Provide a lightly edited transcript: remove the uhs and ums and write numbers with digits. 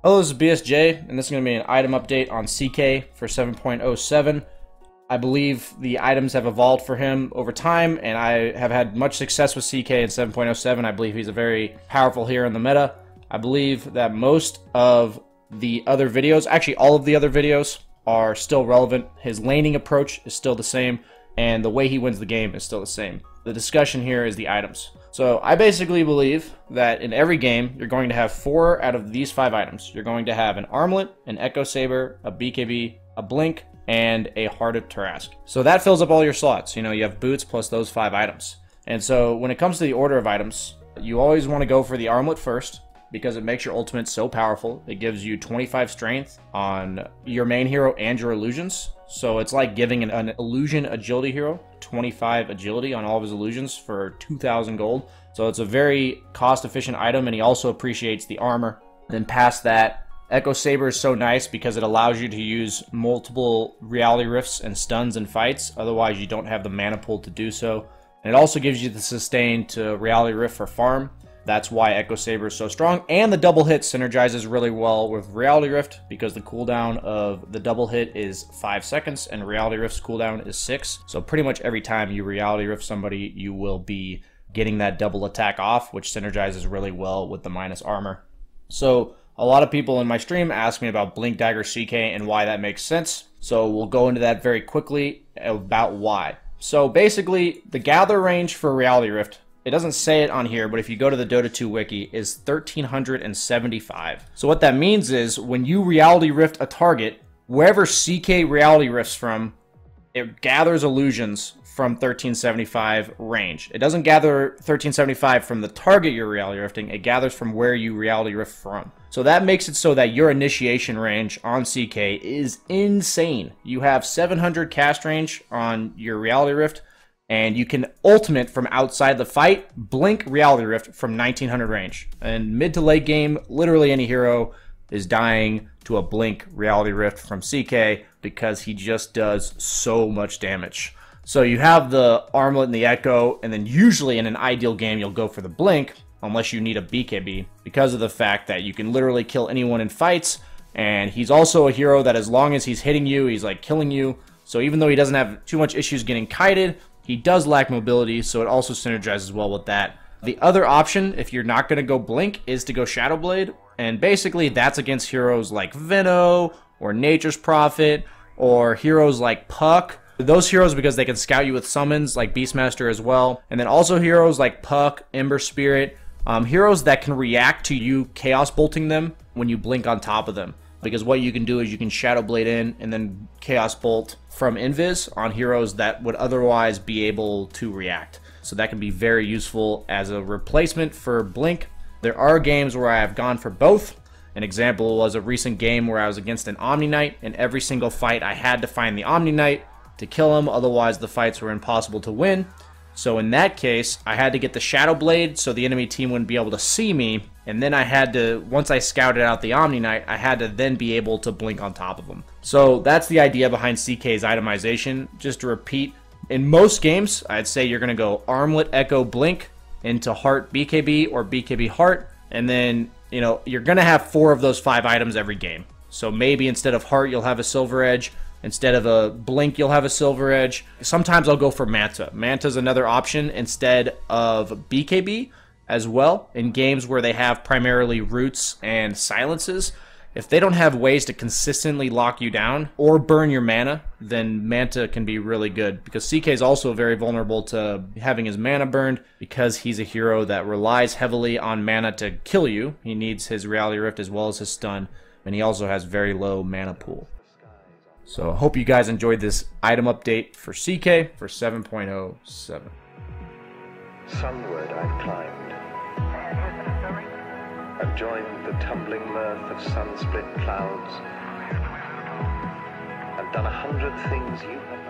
Hello, this is BSJ, and this is going to be an item update on CK for 7.07. I believe the items have evolved for him over time, and I have had much success with CK in 7.07. I believe he's a very powerful hero in the meta. I believe that most of the other videos, actually all of the other videos, are still relevant. His laning approach is still the same, and the way he wins the game is still the same. The discussion here is the items. So I basically believe that in every game, you're going to have 4 out of these 5 items. You're going to have an armlet, an echo saber, a BKB, a blink, and a heart of Tarask. So that fills up all your slots. You know, you have boots plus those 5 items. And so when it comes to the order of items, you always want to go for the armlet first, because it makes your ultimate so powerful. It gives you 25 strength on your main hero and your illusions. So it's like giving an illusion agility hero 25 agility on all of his illusions for 2,000 gold. So it's a very cost-efficient item, and he also appreciates the armor. Then past that, Echo Saber is so nice because it allows you to use multiple reality rifts and stuns in fights. Otherwise, you don't have the mana pool to do so. And it also gives you the sustain to reality rift for farm. That's why Echo Saber is so strong, and the double hit synergizes really well with Reality Rift because the cooldown of the double hit is 5 seconds and Reality Rift's cooldown is 6. So pretty much every time you Reality Rift somebody, you will be getting that double attack off, which synergizes really well with the minus armor. So a lot of people in my stream ask me about Blink, Dagger, CK and why that makes sense. So we'll go into that very quickly about why. So basically, the gather range for Reality Rift, it doesn't say it on here, but if you go to the Dota 2 wiki, is 1,375. So what that means is when you reality rift a target, wherever CK reality rifts from, it gathers illusions from 1375 range. It doesn't gather 1375 from the target you're reality rifting, it gathers from where you reality rift from. So that makes it so that your initiation range on CK is insane. You have 700 cast range on your reality rift, and you can ultimate from outside the fight, blink Reality Rift from 1900 range. And mid to late game, literally any hero is dying to a blink Reality Rift from CK because he just does so much damage. So you have the armlet and the echo, and then usually in an ideal game you'll go for the blink unless you need a BKB because of the fact that you can literally kill anyone in fights, and he's also a hero that as long as he's hitting you, he's like killing you. So even though he doesn't have too much issues getting kited, he does lack mobility, so it also synergizes well with that. The other option, if you're not going to go Blink, is to go Shadow Blade, and basically that's against heroes like Veno, or Nature's Prophet, or heroes like Puck. Those heroes because they can scout you with summons, like Beastmaster as well, and then also heroes like Puck, Ember Spirit, heroes that can react to you Chaos Bolting them when you blink on top of them. Because what you can do is you can Shadow Blade in and then Chaos Bolt from Invis on heroes that would otherwise be able to react. So that can be very useful as a replacement for Blink. There are games where I have gone for both. An example was a recent game where I was against an Omni Knight, and every single fight I had to find the Omni Knight to kill him, otherwise the fights were impossible to win. So in that case, I had to get the Shadow Blade so the enemy team wouldn't be able to see me, and then I had to, once I scouted out the Omni Knight, I had to then be able to blink on top of them. So that's the idea behind CK's itemization. Just to repeat, in most games, I'd say you're going to go Armlet, Echo, Blink into Heart, BKB, or BKB Heart, and then, you know, you're going to have 4 of those 5 items every game. So maybe instead of Heart, you'll have a Silver Edge. Instead of a Blink, you'll have a Silver Edge. Sometimes I'll go for Manta. Manta's another option instead of BKB as well in games where they have primarily roots and silences. If they don't have ways to consistently lock you down or burn your mana, then Manta can be really good because CK is also very vulnerable to having his mana burned because he's a hero that relies heavily on mana to kill you. He needs his Reality Rift as well as his stun, and he also has very low mana pool. So I hope you guys enjoyed this item update for CK for 7.07. Sunward I've climbed, and joined the tumbling mirth of sun-split clouds, and done 100 things you have